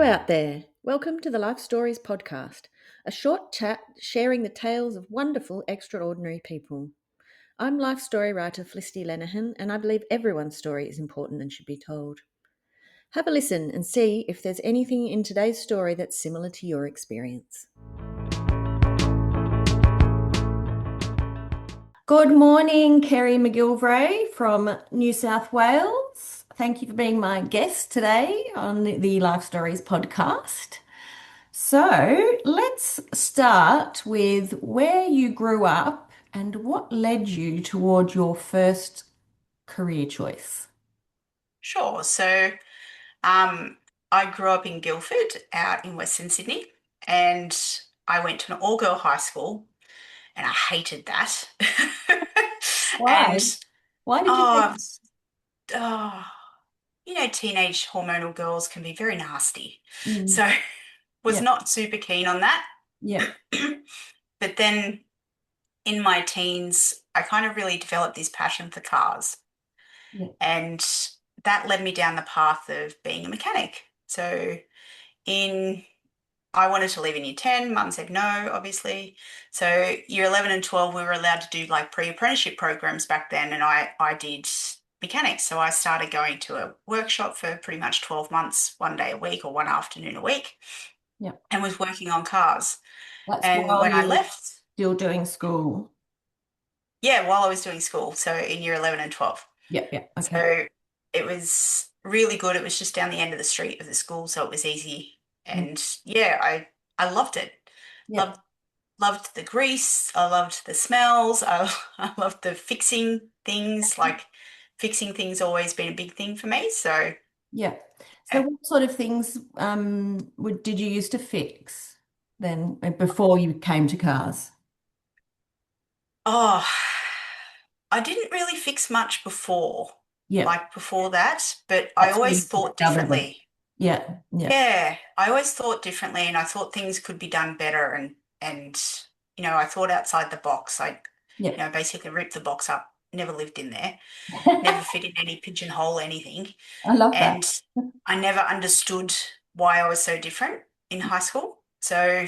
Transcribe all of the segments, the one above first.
out there. Welcome to the Life Stories podcast, a short chat sharing the tales of wonderful, extraordinary people. I'm life story writer Felicity Lenihan, and I believe everyone's story is important and should be told. Have a listen and see if there's anything in today's story that's similar to your experience. Good morning, Kerrie McGilvray from New South Wales. Thank you for being my guest today on the Life Stories podcast. So let's start with where you grew up and what led you toward your first career choice. Sure. Um, I grew up in Guildford out in Western Sydney, and I went to an all-girl high school, and I hated that. Why? And Why did you oh, think? it was- oh, teenage hormonal girls can be very nasty. Mm, So was yeah, not super keen on that. yeah, But then in my teens, I kind of really developed this passion for cars. yeah, And that led me down the path of being a mechanic. In I wanted to leave in year 10. Mum said no, obviously. So year 11 and 12, we were allowed to do like pre-apprenticeship programs back then, and I did mechanics. So I started going to a workshop for pretty much 12 months, one day a week or one afternoon a week, yeah. and was working on cars. That's And while when I you were left, still doing school. yeah, while I was doing school, so in year 11 and 12. Yeah, yeah, okay. So it was really good. It was just down the end of the street of the school, so it was easy. Mm, And yeah, I loved it. yeah, Loved the grease. I loved the smells. I loved the fixing things. Like fixing things always been a big thing for me. So yeah. So uh, what sort of things did you used to fix then before you came to cars? oh, I didn't really fix much before, Yeah, like before that, but I that's where always you thought discovered it. differently. Yeah, yeah, Yeah, I always thought differently, and I thought things could be done better, and I thought outside the box. yeah. Basically ripped the box up. Never lived in there. Never fit in any pigeonhole, anything. I love that. And I never understood why I was so different in high school. So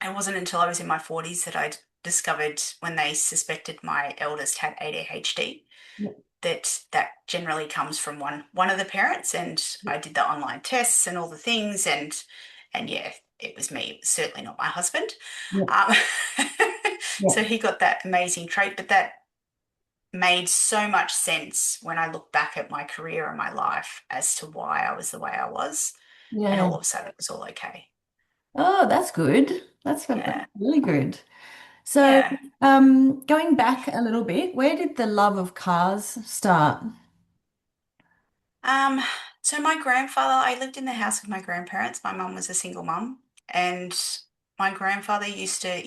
it wasn't until I was in my 40s that I discovered when they suspected my eldest had ADHD Yeah, that generally comes from one of the parents. And yeah, I did the online tests and all the things, and yeah, it was me. It was certainly not my husband. yeah, Um, yeah, so he got that amazing trait, but that made so much sense when I look back at my career and my life as to why I was the way I was. And yeah. all of a sudden it was all okay. Oh, that's good. That's Yeah. really good. So, Yeah. going back a little bit, where did the love of cars start? Um, so my grandfather, I lived in the house with my grandparents. My mum was a single mum, and my grandfather used to,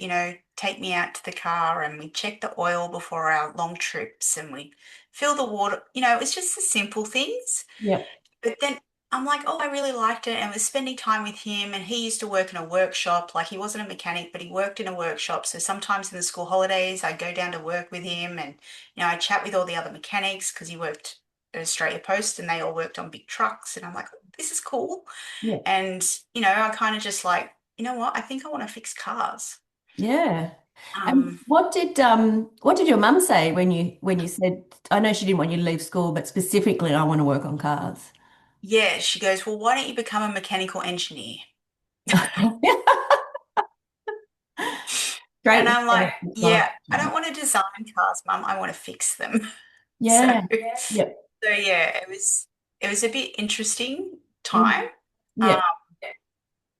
take me out to the car and we'd check the oil before our long trips and we'd fill the water. It was just the simple things. Yeah, But then I'm like, oh, I really liked it and was spending time with him. And he used to work in a workshop. Like he wasn't a mechanic, but he worked in a workshop. So sometimes in the school holidays, I'd go down to work with him and, I'd chat with all the other mechanics because he worked at Australia Post and they all worked on big trucks. And I'm like, oh, this is cool. yeah, And, I kind of just like, you know what? I think I want to fix cars. yeah. And Um, what did your mum say when you said, I know she didn't want you to leave school, but specifically I want to work on cars? yeah, she goes, well, why don't you become a mechanical engineer? Great And I'm like, response. yeah, I don't want to design cars, Mum. I want to fix them. So, Yeah, yeah, so yeah, it was a bit interesting mm, time, um, yeah,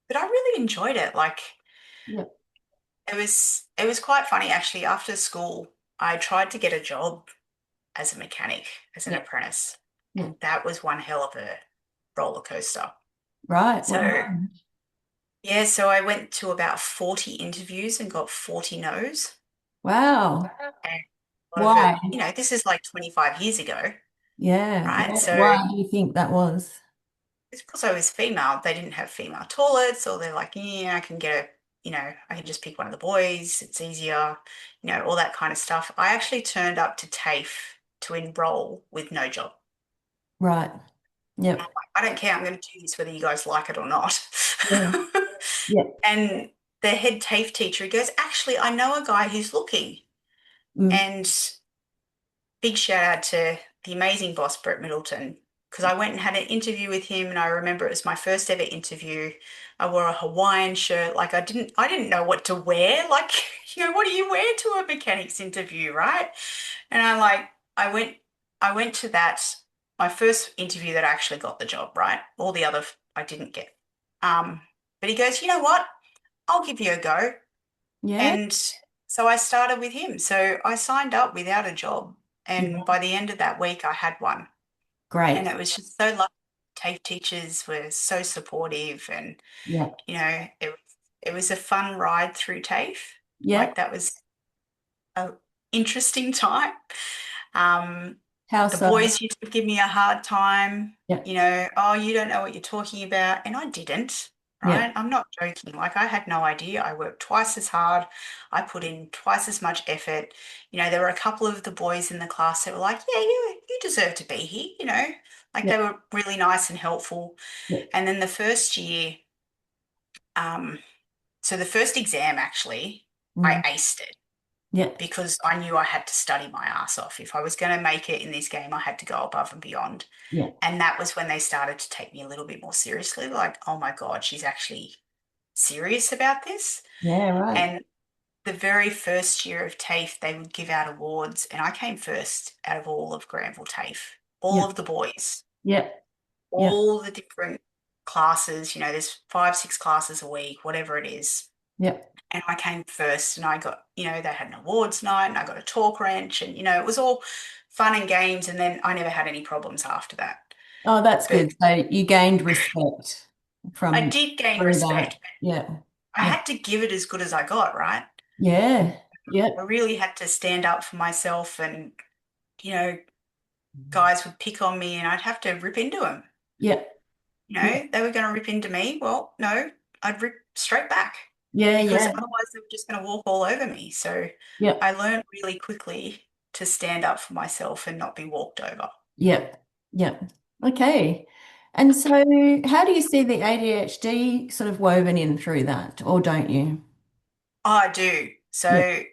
but I really enjoyed it. Like yeah, it was quite funny actually. After school, I tried to get a job as a mechanic, as an yeah, apprentice, yeah. and that was one hell of a roller coaster. Right. What So happened? yeah, so I went to about 40 interviews and got 40 no's. Wow. And a lot of Why? it, this is like 25 years ago, Yeah. right? So Why do you think that was? it's because I was female. They didn't have female toilets, or they're like, yeah, I can just pick one of the boys. It's easier, all that kind of stuff. I actually turned up to TAFE to enroll with no job. Right. Yep. I don't care. I'm going to do this whether you guys like it or not. Yeah. Yeah. And the head TAFE teacher, he goes, actually, I know a guy who's looking. Mm. And big shout out to the amazing boss, Brett Middleton, because I went and had an interview with him, and I remember it was my first ever interview. I wore a Hawaiian shirt, like I didn't know what to wear. Like, what do you wear to a mechanics interview, right? And I went to that, my first interview that I actually got the job, right? All the other I didn't get. Um, but he goes, you know what? I'll give you a go. Yeah. And so I started with him. So I signed up without a job. And Yeah. by the end of that week, I had one. And Great. it was just so lucky. TAFE teachers were so supportive. And, Yeah. it was a fun ride through TAFE. Yeah. Like that was an interesting time. Um, How the so? boys used to give me a hard time, Yeah. oh, you don't know what you're talking about. And I didn't, Yeah. right? I'm not joking. Like I had no idea. I worked twice as hard. I put in twice as much effort. There were a couple of the boys in the class that were like, yeah, you deserve to be here, like Yeah. they were really nice and helpful. Yeah. And then the first year, um, so the first exam actually, I Mm. aced it Yeah. because I knew I had to study my ass off. If I was going to make it in this game, I had to go above and beyond. Yeah. And that was when they started to take me a little bit more seriously, like, oh my God, she's actually serious about this. Yeah. Right. And the very first year of TAFE, they would give out awards, and I came first out of all of Granville TAFE, all Yeah. of the boys, Yeah. Yeah. all the different classes, there's 5, 6 classes a week, whatever it is. Yeah. And I came first, and I got, they had an awards night, and I got a talk wrench, and, it was all fun and games. And then I never had any problems after that. Oh, that's But good. So you gained respect I from did gain through that. respect. Yeah. I Yeah. had to give it as good as I got, right? Yeah. Yeah. I really had to stand up for myself, and, you know, guys would pick on me and I'd have to rip into them. Yeah. Yeah. They were going to rip into me. Well, no, I'd rip straight back Yeah. because Yeah. otherwise they were just going to walk all over me. So Yeah. I learned really quickly to stand up for myself and not be walked over. Yeah. Yeah. Okay. And so how do you see the ADHD sort of woven in through that, or don't you? Oh, I do. Yeah. So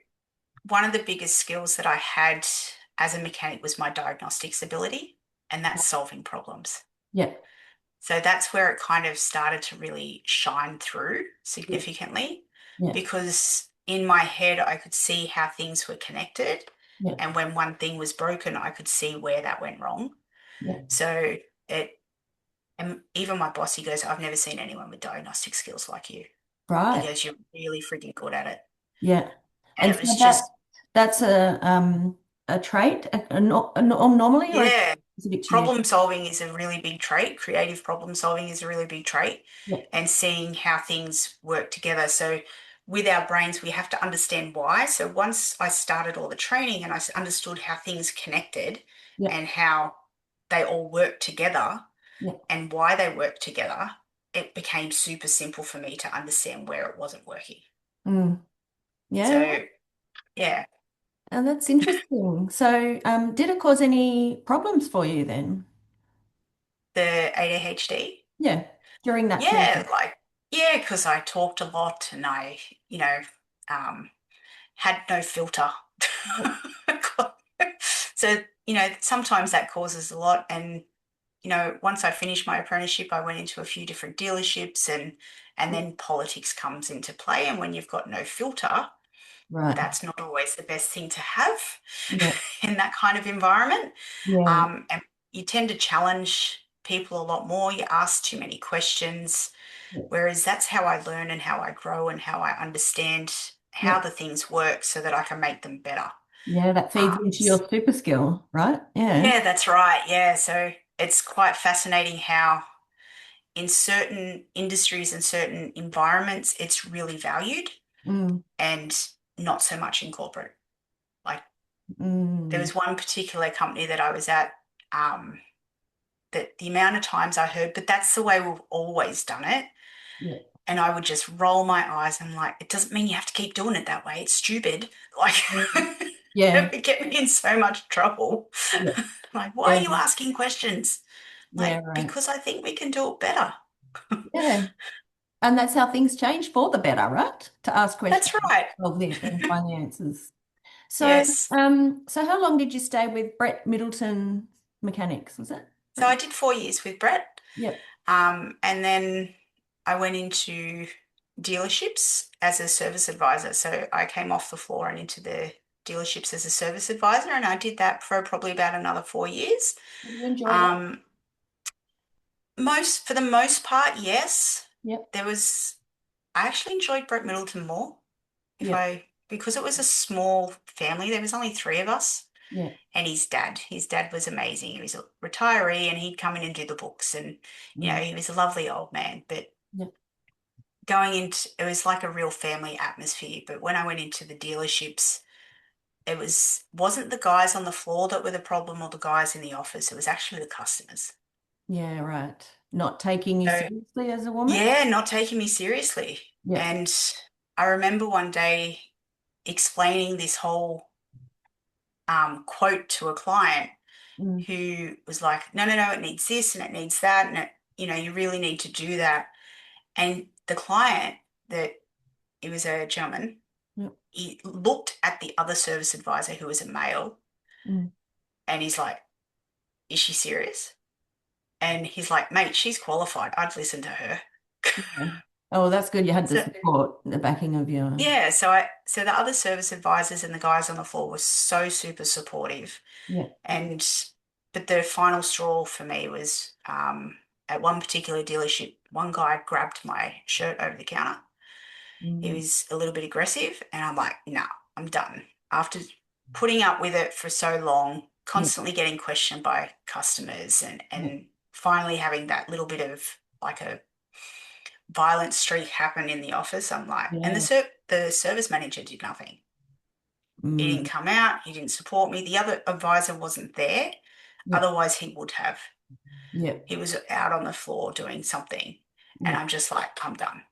one of the biggest skills that I had as a mechanic was my diagnostics ability, and that's solving problems. Yeah. So that's where it kind of started to really shine through Yeah. significantly Yeah. because in my head, I could see how things were connected. Yeah. And when one thing was broken, I could see where that went wrong. Yeah. So and even my boss, he goes, I've never seen anyone with diagnostic skills like you. He Right. goes, you're really freaking good at it. Yeah. And And it so was just, that's a trait, anomaly, or yeah, specific to you? problem solving is a really big trait. Creative problem solving is a really big trait, Yeah. and seeing how things work together. So, with our brains, we have to understand why. So, once I started all the training and I understood how things connected Yeah. and how they all work together Yeah. and why they work together, it became super simple for me to understand where it wasn't working. Mm. Yeah. So, yeah, And that's interesting. So, did it cause any problems for you then? the ADHD. Yeah, during that Yeah, period. yeah, because I talked a lot and I, um, had no filter. So, sometimes that causes a lot. And, once I finished my apprenticeship, I went into a few different dealerships, and Yeah. then politics comes into play. And when you've got no filter, Right. that's not always the best thing to have Yeah. in that kind of environment. Yeah. And you tend to challenge people a lot more. You ask too many questions. Yeah. Whereas that's how I learn and how I grow and how I understand Yeah. how the things work so that I can make them better. Yeah, that feeds Um, into your super skill, right? Yeah. yeah, that's right. Yeah. So it's quite fascinating how in certain industries and certain environments, it's really valued Mm. and not so much in corporate. Like there Mm. was one particular company that I was at, um, that the amount of times I heard, but that's the way we've always done it. Yeah. And I would just roll my eyes and like, it doesn't mean you have to keep doing it that way. It's stupid. Like, Yeah. it would get me in so much trouble. Yeah. Like, why are Yeah. you asking questions? Yeah, Like, right. because I think we can do it better. Yeah. And that's how things change for the better, right? To ask That's questions right. of there and find the answers. So, Yes. so how long did you stay with Brett Middleton Mechanics, was it? So Brett? I did 4 years with Brett. Yep. And then I went into dealerships as a service advisor. So I came off the floor and into the dealerships as a service advisor, and I did that for probably about another 4 years. Did you enjoy that? Um, for the most part, yes. Yep. There was I actually enjoyed Brett Middleton more Yep. because it was a small family. There was only three of us Yep. and his dad. His dad was amazing. He was a retiree and he'd come in and do the books and Mm. he was a lovely old man. But Yep. going into it was like a real family atmosphere. But when I went into the dealerships, wasn't the guys on the floor that were the problem or the guys in the office. It was actually the customers. Yeah, right. Not taking you So seriously as a woman? yeah, not taking me seriously. Yep. And I remember one day explaining this whole quote to a client Mm. who was like, no, no, no, it needs this and it needs that. And you really need to do that. And the client that he was a gentleman, Yep. he looked at the other service advisor who was a male Mm. and he's like, is she serious? And he's like, mate, she's qualified. I'd listen to her. Yeah. Oh, that's good. You had the So support, the backing of your. yeah, so the other service advisors and the guys on the floor were so super supportive. Yeah. And but the final straw for me was at one particular dealership, one guy grabbed my shirt over the counter. He Mm. was a little bit aggressive, and I'm like, no, I'm done. After putting up with it for so long, Yeah. constantly getting questioned by customers and Yeah. and finally having that little bit of like a violent streak happen in the office, I'm like, and Yeah. the service manager did nothing. He didn't Mm. come out, he didn't support me. The other advisor wasn't there. Yeah. Otherwise, he would have. Yeah. He was out on the floor doing something. And Yeah. I'm just like, I'm done.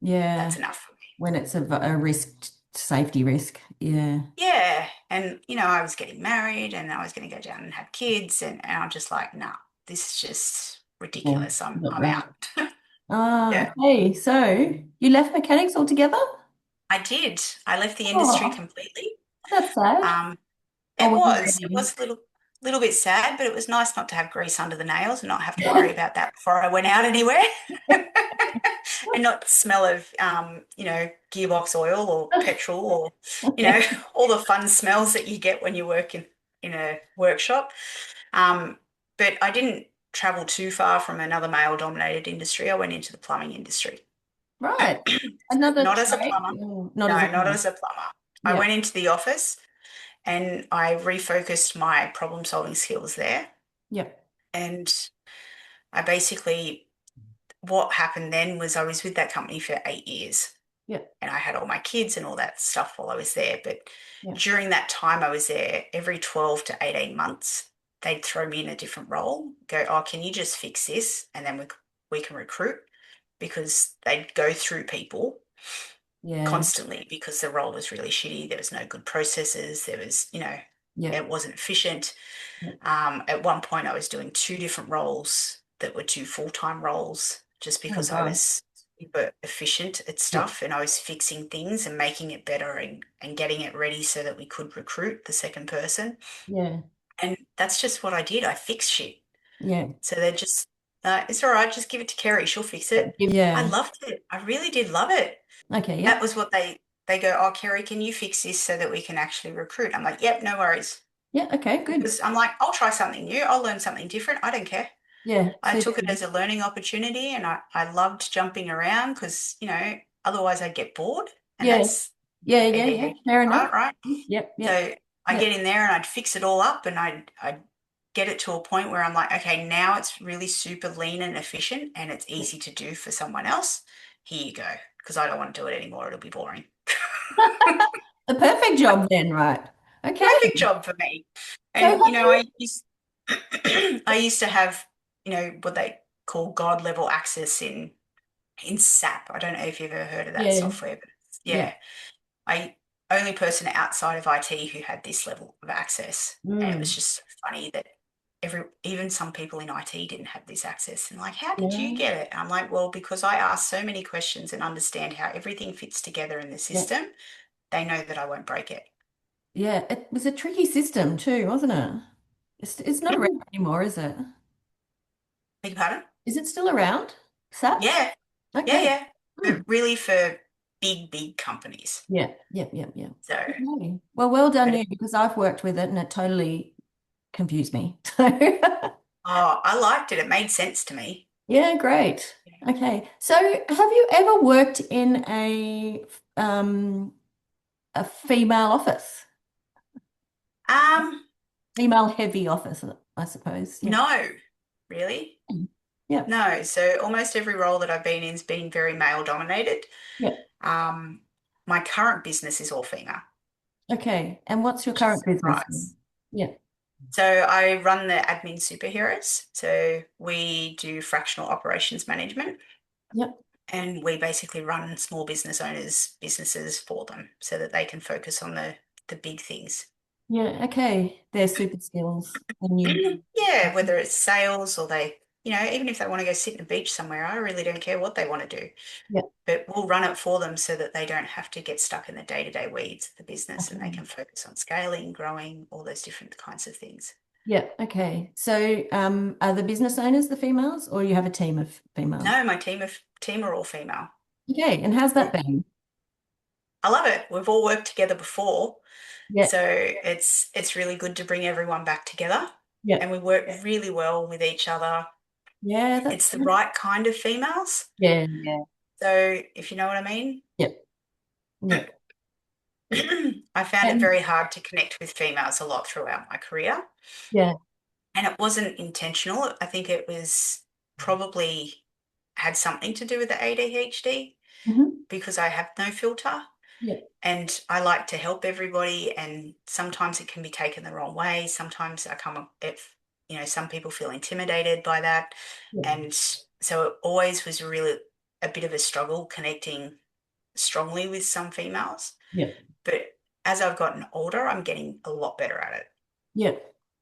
Yeah. That's enough for me. When it's a risk, safety risk. Yeah. Yeah. And, I was getting married and I was going to go down and have kids. And I'm just like, nah, this is just Yeah. ridiculous. I'm Not out. right. Ah, Yeah, okay. So you left mechanics altogether? I did. I left the industry Oh, completely. that's sad. Um, Or It were you was. It ready? was a little bit sad, but it was nice not to have grease under the nails and not have to worry about that before I went out anywhere. And not the smell of gearbox oil or petrol or, you Yeah. know, all the fun smells that you get when you work in a workshop. Um, but I didn't travel too far from another male-dominated industry. I went into the plumbing industry. Right. Another Not as a trade? plumber. Oh, not as a No, not plumber. as a plumber. I Yeah. went into the office and I refocused my problem solving skills there. Yeah. And I basically, what happened then was I was with that company for 8 years Yeah. and I had all my kids and all that stuff while I was there. But Yeah. during that time I was there, every 12 to 18 months, they'd throw me in a different role, go, oh, can you just fix this? And then we can recruit because they'd go through people Yeah. constantly because the role was really shitty. There was no good processes. There was, Yeah. it wasn't efficient. Yeah. At one point, I was doing two different roles that were two full-time roles just Oh because I gosh. was super efficient at Yeah. stuff and I was fixing things and making it better and getting it ready so that we could recruit the second person. Yeah. And that's just what I did. I fixed shit. Yeah. So they're just, it's all right, just give it to Kerrie. She'll fix it. I Yeah. loved it. I really did love it. Okay. That Yep. was what they go, oh, Kerrie, can you fix this so that we can actually recruit? I'm like, yep, no worries. Yeah. Okay. Good. Because I'm like, I'll try something new. I'll learn something different. I don't care. Yeah. I So took it as a learning opportunity and I loved jumping around because, otherwise I'd get bored. And yeah. that's Yeah. Yeah. Yeah. ADHD Fair enough. part, right? Yep. Yep. So I Yep. get in there and I'd fix it all up and I'd get it to a point where I'm like, okay, now it's really super lean and efficient and it's Yep. easy to do for someone else. Here you go. Because I don't want to do it anymore. It'll be boring. The perfect job then, right? Okay. Perfect job for me. So And have you? I used to have, what they call God level access in SAP. I don't know if you've ever heard of that Yeah. software, but Yeah. yeah, I only person outside of IT who had this level of access. And it was Mm. just so funny that even some people in IT didn't have this access. And like, how did you Yeah, get it? And I'm like, well, because I ask so many questions and understand how everything fits together in the yeah, system, they know that I won't break it. yeah. It was a tricky system too, wasn't it? It's not around anymore, is it? Beg your pardon? Is it still around? SAP? Yeah, yeah, Okay. yeah. Hmm. But really for big, big companies. Yeah, yeah, yeah, yeah. So, Okay. Well, well done but you because I've worked with it and it totally confused me. So oh, I liked it. It made sense to me. yeah, great. Okay. So have you ever worked in um a female office? Um, Female heavy office, I suppose. Yeah. no, really. Mm. Yeah. No. So almost every role that I've been in has been very male dominated. Yeah. Um, my current business is all female, Okay. And what's your which is a current business? surprise. Yeah. So I run the admin superheroes. So we do fractional operations management Yeah. and we basically run small business owners' businesses for them so that they can focus on the big things. Yeah. Okay. They're super skills. And you. Yeah, whether it's sales or they, even if they want to go sit in a beach somewhere, I really don't care what they want to do. Yeah. But we'll run it for them so that they don't have to get stuck in the day-to-day weeds of the business and they Okay. can focus on scaling, growing, all those different kinds of things. Yeah. Okay. So, are the business owners the females, or you have a team of females? No, my team are all female. Okay. And how's that been? I love it. We've all worked together before, Yeah. so it's really good to bring everyone back together, Yeah. and we work really well with each other. Yeah. It's the right kind of females. Yeah. Yeah. So if you know what I mean. Yeah. Yeah. Yeah. I found it And very hard to connect with females a lot throughout my career. yeah. And it wasn't intentional. I think it was probably had something to do with the ADHD Hmm. because I have no filter Yeah. and I like to help everybody. And sometimes it can be taken the wrong way. Sometimes I come up if, some people feel intimidated by that. Yeah. And so it always was really a bit of a struggle connecting strongly with some females. Yeah. But as I've gotten older, I'm getting a lot better at it. Yeah.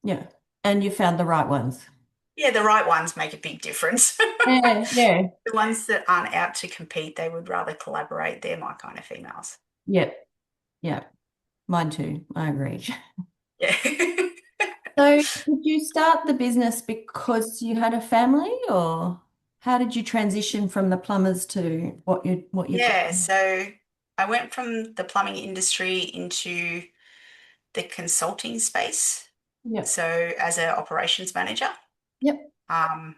Yeah. And you found the right ones. Yeah, the right ones make a big difference. Yeah. Yeah. The ones that aren't out to compete, they would rather collaborate. They're my kind of females. Yeah. Yeah. Mine too. I agree. Yeah. So, did you start the business because you had a family, or how did you transition from the plumbers to what you've got? Yeah, so I went from the plumbing industry into the consulting space. Yep. So as an operations manager, Yep. um,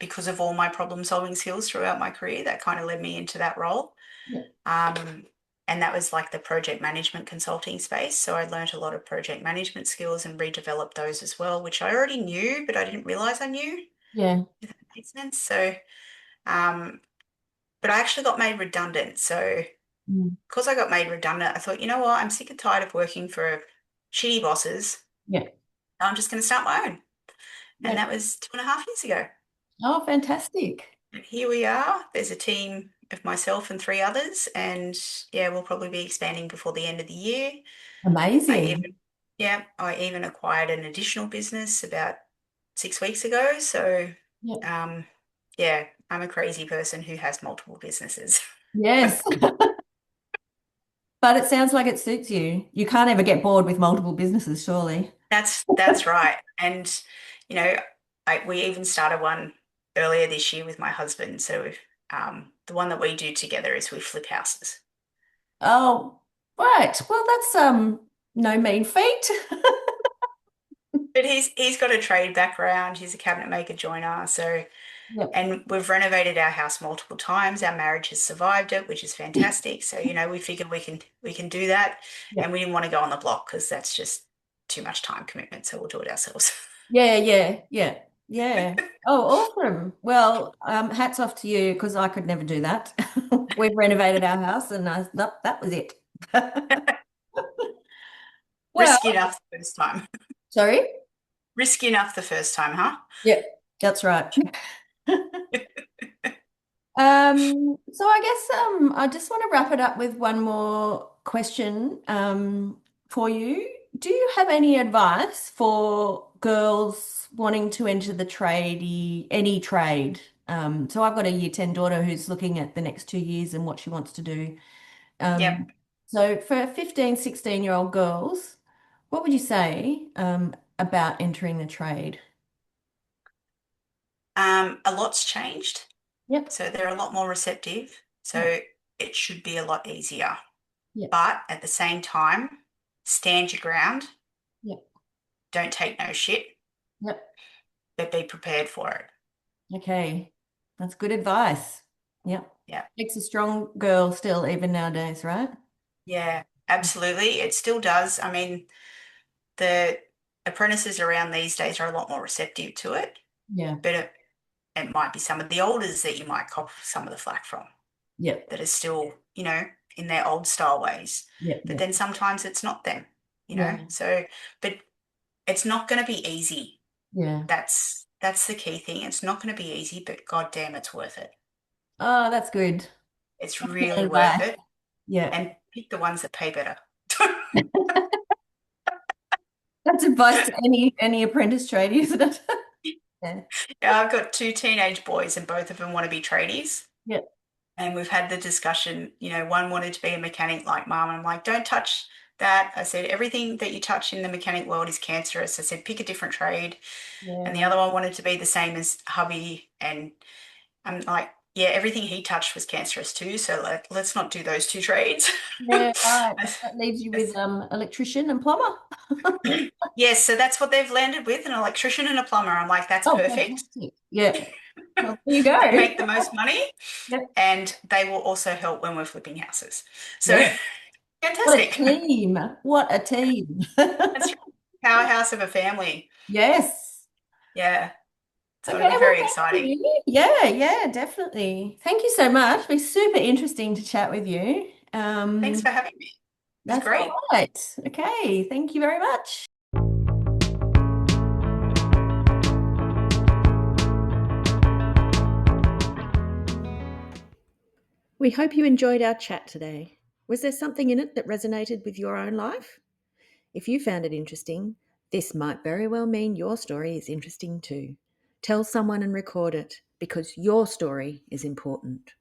because of all my problem solving skills throughout my career, that kind of led me into that role. Yep. Um, and that was like the project management consulting space. So I learned a lot of project management skills and redeveloped those as well, which I already knew, but I didn't realize I knew, Yeah. if that makes sense. So, um, but I actually got made redundant. So Mm. because I got made redundant, I thought, you know what, I'm sick and tired of working for shitty bosses. Yeah. I'm just going to start my own. And Yeah. that was 2.5 years ago. Oh, fantastic. And here we are. There's a team of myself and three others. And yeah, we'll probably be expanding before the end of the year. I Amazing. even, yeah, I even acquired an additional business about 6 weeks ago. So, Yeah. um, yeah, I'm a crazy person who has multiple businesses. Yes. But it sounds like it suits you. You can't ever get bored with multiple businesses, surely. That's right. And, you know, we even started one earlier this year with my husband. So, the one that we do together is we flip houses. Oh, right. Well, that's no mean feat. But he's got a trade background. He's a cabinet maker joiner. So, Yep. and we've renovated our house multiple times. Our marriage has survived it, which is fantastic. So, we figured we can do that. And Yep. we didn't want to go on the block because that's just too much time commitment. So we'll do it ourselves. Yeah, yeah, yeah, yeah. Oh, awesome. Well, hats off to you because I could never do that. We've renovated our house and that was it. Well, Risky enough the first time. sorry. Risky enough the first time, huh? Yeah, that's right. So I guess I just want to wrap it up with one more question for you. do you have any advice for girls wanting to enter the trade, any trade? So I've got a year 10 daughter who's looking at the next 2 years and what she wants to do. Yep. So for 15, 16-year-old girls, what would you say about entering the trade? A lot's changed. Yep. So they're a lot more receptive. Yep. So it should be a lot easier. Yep. But at the same time, stand your ground. Yep. Don't take no shit, Yep. but be prepared for it. Okay. That's good advice. Yep. Yeah. Makes a strong girl still, even nowadays, right? Yeah, absolutely. It still does. I mean, the apprentices around these days are a lot more receptive to it, Yeah. but it might be some of the olders that you might cop some of the flack from Yep. that are still, in their old style ways. Yep. But Yep. then sometimes it's not them. Yeah. So, but it's not going to be easy. Yeah. That's the key thing. It's not going to be easy, but god damn, it's worth it. Oh, that's good. It's That's good really worth advice. it. Yeah. And pick the ones that pay better. That's advice to any apprentice tradie, isn't it? Yeah. Yeah, I've got two teenage boys and both of them want to be tradies. Yeah. And we've had the discussion, one wanted to be a mechanic like mum. And I'm like, don't touch that. I said, everything that you touch in the mechanic world is cancerous. I said, pick a different trade. And the Yeah. other one wanted to be the same as hubby. And I'm like, yeah, everything he touched was cancerous too. So let's not do those two trades. Yeah, right. That leaves you with electrician and plumber. Yes, so that's what they've landed with, an electrician and a plumber. I'm like, that's Oh, perfect. fantastic. Yeah. Well, there you go. They make the most money Yep. and they will also help when we're flipping houses. So Yeah. What a fantastic. team. What a team. That's powerhouse of a family. Yes. Yeah. So Okay, it'll be well, very thank exciting. you. Yeah, yeah, definitely. Thank you so much. It's been super interesting to chat with you. Thanks for having me. It was That's all great. right. Okay, thank you very much. We hope you enjoyed our chat today. Was there something in it that resonated with your own life? If you found it interesting, this might very well mean your story is interesting too. Tell someone and record it because your story is important.